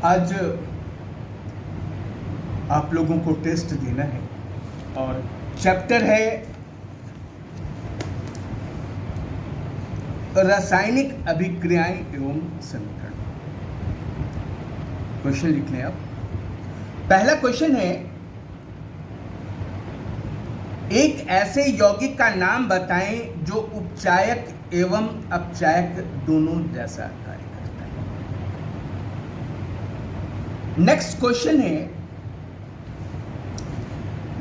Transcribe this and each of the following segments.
आज आप लोगों को टेस्ट देना है और चैप्टर है रासायनिक अभिक्रियाएं एवं समीकरण। क्वेश्चन लिख लें आप। पहला क्वेश्चन है, एक ऐसे यौगिक का नाम बताएं जो उपचायक एवं अपचायक दोनों जैसा कार्य करता है। नेक्स्ट क्वेश्चन है,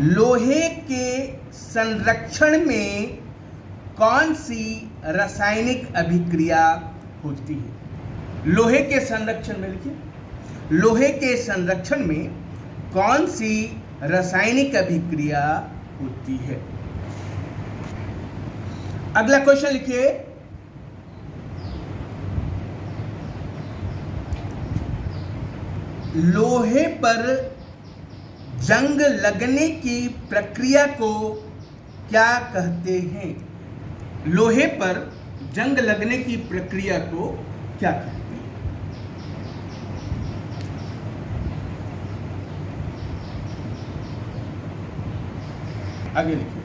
लोहे के संरक्षण में कौन सी रासायनिक अभिक्रिया होती है? लोहे के संरक्षण में, लिखिए, लोहे के संरक्षण में कौन सी रासायनिक अभिक्रिया होती है? अगला क्वेश्चन लिखिए, लोहे पर जंग लगने की प्रक्रिया को क्या कहते हैं? लोहे पर जंग लगने की प्रक्रिया को क्या कहते हैं? आगे लिखिए,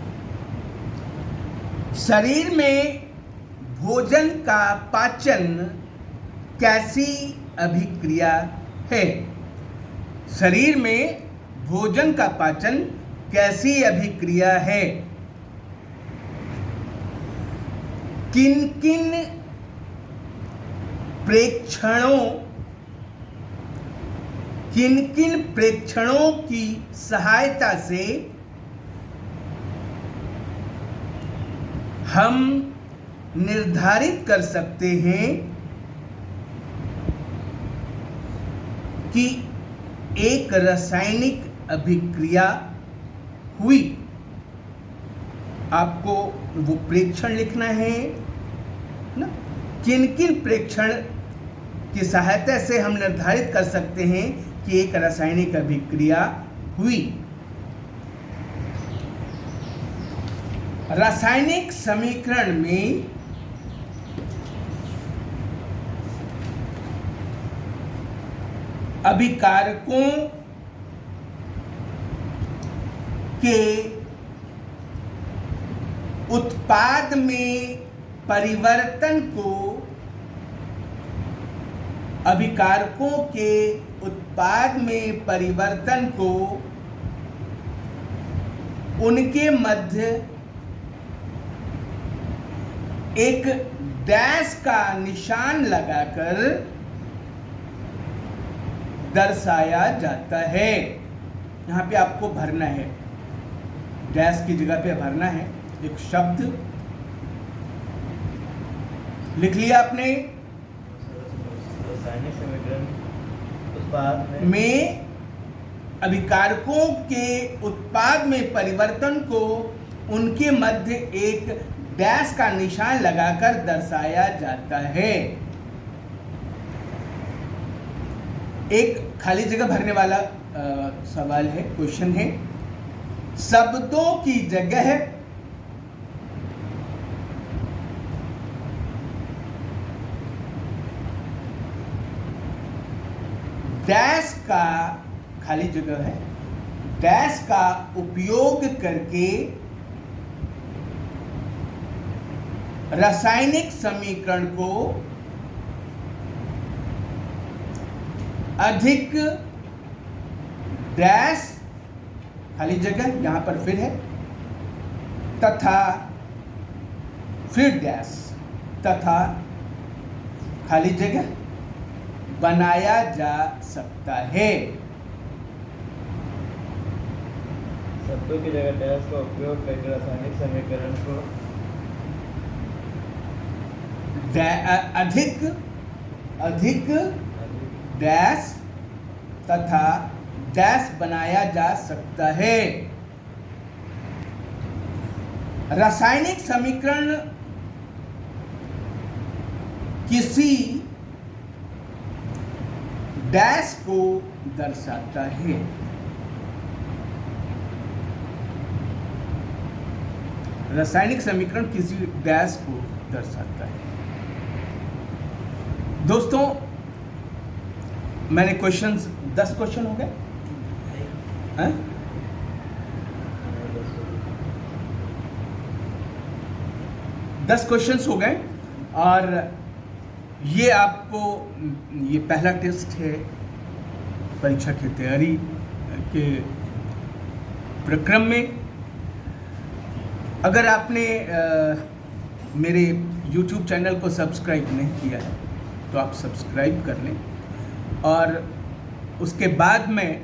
शरीर में भोजन का पाचन कैसी अभिक्रिया है? शरीर में भोजन का पाचन कैसी अभिक्रिया है? किन किन प्रेक्षणों की सहायता से हम निर्धारित कर सकते हैं कि एक रासायनिक अभिक्रिया हुई? आपको वो प्रेक्षण लिखना है ना। किन किन प्रेक्षण की सहायता से हम निर्धारित कर सकते हैं कि एक रासायनिक अभिक्रिया हुई? रासायनिक समीकरण में अभिकारकों के उत्पाद में परिवर्तन को, अभिकारकों के उत्पाद में परिवर्तन को उनके मध्य एक डैश का निशान लगाकर दर्शाया जाता है। यहां पे आपको भरना है, डैश की जगह पे भरना है एक शब्द। लिख लिया आपने? रासायनिक समीकरण उत्पाद में अभिकारकों के उत्पाद में परिवर्तन को उनके मध्य एक डैश का निशान लगाकर दर्शाया जाता है। एक खाली जगह भरने वाला सवाल है, क्वेश्चन है, शब्दों की जगह डैश का, खाली जगह है, डैश का उपयोग करके रासायनिक समीकरण को अधिक डैश, खाली जगह यहां पर फिर है, तथा फिर डैश तथा खाली जगह बनाया जा सकता है। शब्दों की जगह डैश का उपयोग करके रासायनिक समीकरण को अधिक डैश तथा डैश बनाया जा सकता है। रासायनिक समीकरण किसी डैश को दर्शाता है। रासायनिक समीकरण किसी डैश को दर्शाता है। दोस्तों, मैंने क्वेश्चंस 10 क्वेश्चन हो गए हैं? 10 क्वेश्चंस हो गए और ये आपको ये पहला टेस्ट है परीक्षा की तैयारी के प्रक्रम में। अगर आपने मेरे YouTube चैनल को सब्सक्राइब नहीं किया है तो आप सब्सक्राइब कर लें और उसके बाद में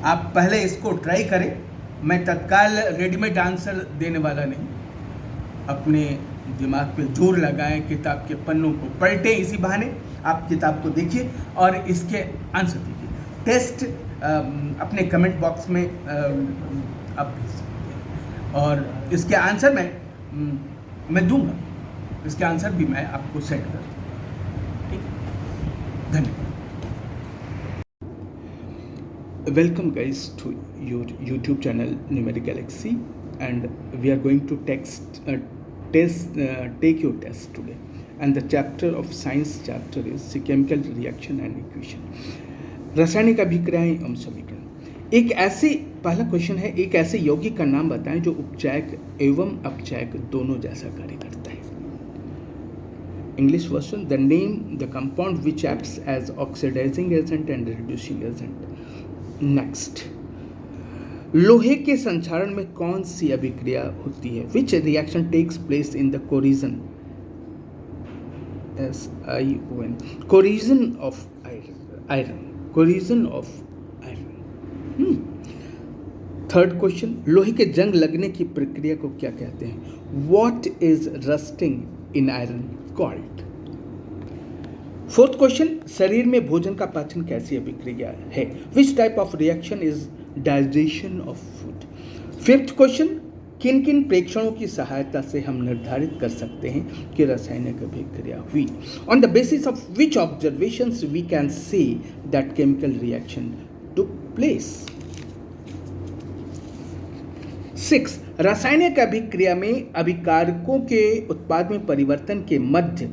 आप पहले इसको ट्राई करें। मैं तत्काल रेडीमेड आंसर देने वाला नहीं, अपने दिमाग पे जोर लगाएं, किताब के पन्नों को पलटें, इसी बहाने आप किताब को देखिए और इसके आंसर दीजिए। टेस्ट अपने कमेंट बॉक्स में आप भेज सकते हैं और इसके आंसर मैं दूंगा, इसके आंसर भी मैं आपको सेंड कर दूँगा। ठीक है, धन्यवाद। Welcome guys to your YouTube channel Numeric Galaxy, and we are going to take your test today, and the chapter of science chapter is the chemical reaction and equation, रासायनिक अभिक्रियाएं एवं समीकरण। एक ऐसे पहला क्वेश्चन है, एक ऐसे यौगिक का नाम बताएं जो उपचायक एवं अपचायक दोनों जैसा कार्य करता है। English version, the name the compound which acts as oxidizing agent and reducing agent. Next, लोहे के संक्षारण में कौन सी अभिक्रिया होती है? Which reaction takes place in the corrosion, SION, corrosion of iron, corrosion of iron. Third question, लोहे के जंग लगने की प्रक्रिया को क्या कहते हैं? What is rusting in iron called? Fourth question, शरीर में भोजन का पाचन कैसी अभिक्रिया है? Which type of reaction is digestion of food? Fifth question, किन किन प्रेक्षणों की सहायता से हम निर्धारित कर सकते हैं कि रासायनिक अभिक्रिया हुई? On the basis of which observations we can say that chemical reaction took place? 6, रासायनिक अभिक्रिया में अभिकारकों के उत्पाद में परिवर्तन के मध्य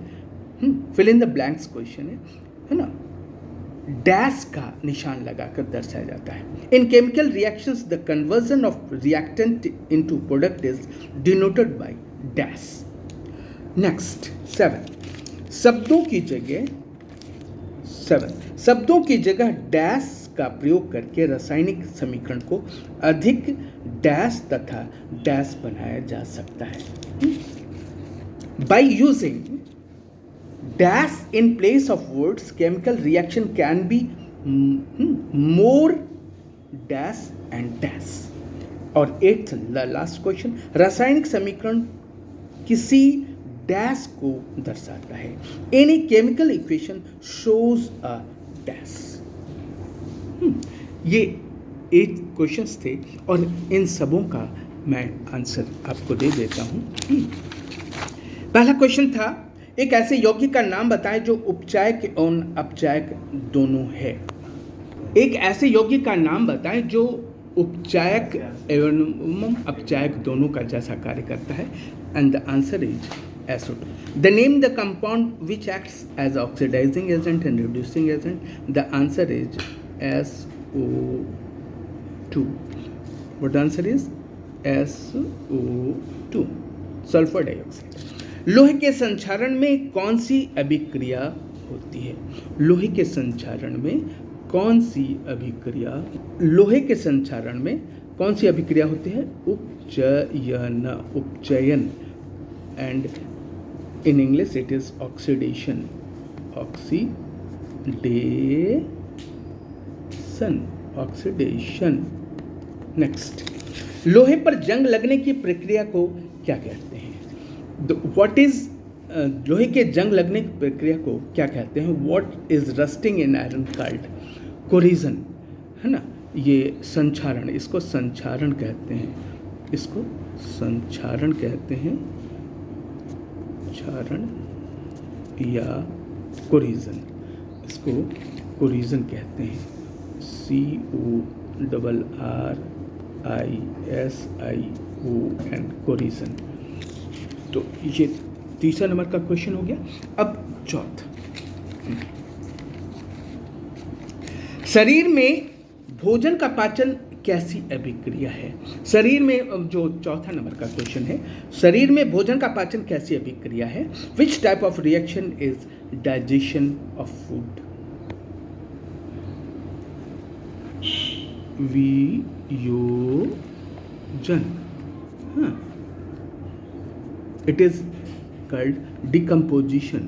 fill in the blanks question है ना, डैश का निशान लगाकर दर्शाया जाता है। In chemical reactions the conversion of reactant into product is denoted by dash. Next 7, शब्दों की जगह डैश का प्रयोग करके रासायनिक समीकरण को अधिक डैश तथा डैश बनाया जा सकता है। By using dash in place of words, chemical reaction can be more dash and dash. और 8th लास्ट क्वेश्चन, रासायनिक समीकरण किसी डैश को दर्शाता है? Any chemical equation shows a dash. ये 8 क्वेश्चंस थे और इन सबों का मैं आंसर आपको दे देता हूँ। पहला क्वेश्चन था, एक ऐसे यौगिक का नाम बताएं जो उपचायक एवं अपचायक दोनों है। एक ऐसे यौगिक का नाम बताएं जो उपचायक एवं अपचायक दोनों का जैसा कार्य करता है, and the answer is SO2. The name the compound which acts as oxidizing agent and reducing agent, the answer is SO2. What answer is SO2, sulphur dioxide. लोहे के संक्षारण में कौन सी अभिक्रिया होती है? लोहे के संक्षारण में कौन सी अभिक्रिया होती है? उपचयन, and in English it is oxidation. Next, लोहे पर जंग लगने की प्रक्रिया को क्या कहते हैं? व्हाट इज लोहे के जंग लगने की प्रक्रिया को क्या कहते हैं? What is rusting in iron called? Corrosion, है ना, ये संक्षारण, इसको संक्षारण कहते हैं, क्षारण या कोरिजन, इसको कोरिजन कहते हैं, CORRISION, कोरिजन। तो ये तीसरा नंबर का क्वेश्चन हो गया। अब चौथा, शरीर में भोजन का पाचन कैसी अभिक्रिया है? शरीर में जो चौथा नंबर का क्वेश्चन है, शरीर में भोजन का पाचन कैसी अभिक्रिया है? Which type of reaction is digestion of food? वियोजन. हाँ, it is called decomposition.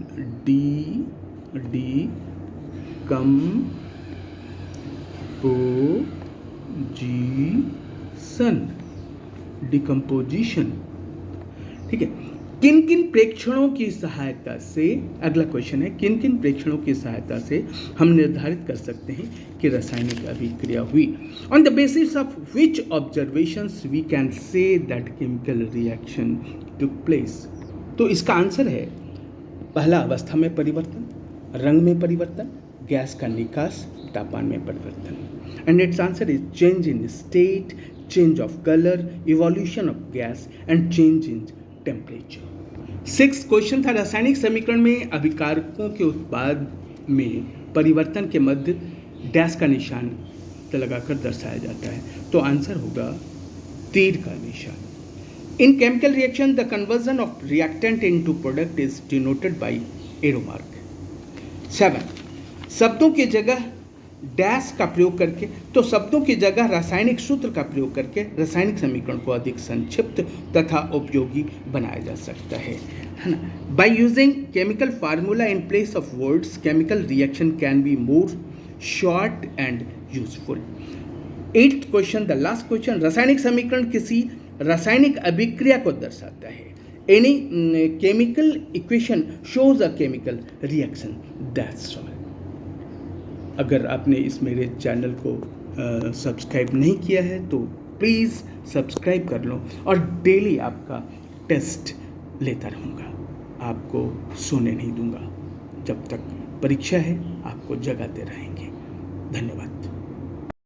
Decomposition. ठीक है. किन किन प्रेक्षणों की सहायता से, अगला क्वेश्चन है, किन किन प्रेक्षणों की सहायता से हम निर्धारित कर सकते हैं कि रासायनिक अभिक्रिया हुई? On the basis of which observations we can say that chemical reaction took place? तो इसका आंसर है पहला, अवस्था में परिवर्तन, रंग में परिवर्तन, गैस का निकास, तापमान में परिवर्तन. And it's answer is change in state, change of colour, evolution of gas and change in temperature. 6 question था, रासायनिक समीकरण में अभिकारकों के उत्पाद में परिवर्तन के मध्य डैश का निशान लगाकर दर्शाया जाता है. तो आंसर होगा तीर का निशान. In chemical reaction, the conversion of reactant into product is denoted by arrow mark. 7. शब्दों की जगह डैश का प्रयोग करके, तो शब्दों की जगह रासायनिक सूत्र का प्रयोग करके रासायनिक समीकरण को अधिक संक्षिप्त तथा उपयोगी बनाया जा सकता है ना. By using chemical formula in place of words, chemical reaction can be more short and useful. 8th question, the last question, रासायनिक समीकरण किसी रासायनिक अभिक्रिया को दर्शाता है. Any chemical equation shows a chemical reaction. That's all. अगर आपने इस मेरे चैनल को सब्सक्राइब नहीं किया है तो प्लीज़ सब्सक्राइब कर लो, और डेली आपका टेस्ट लेता रहूँगा. आपको सोने नहीं दूंगा जब तक परीक्षा है, आपको जगाते रहेंगे. धन्यवाद.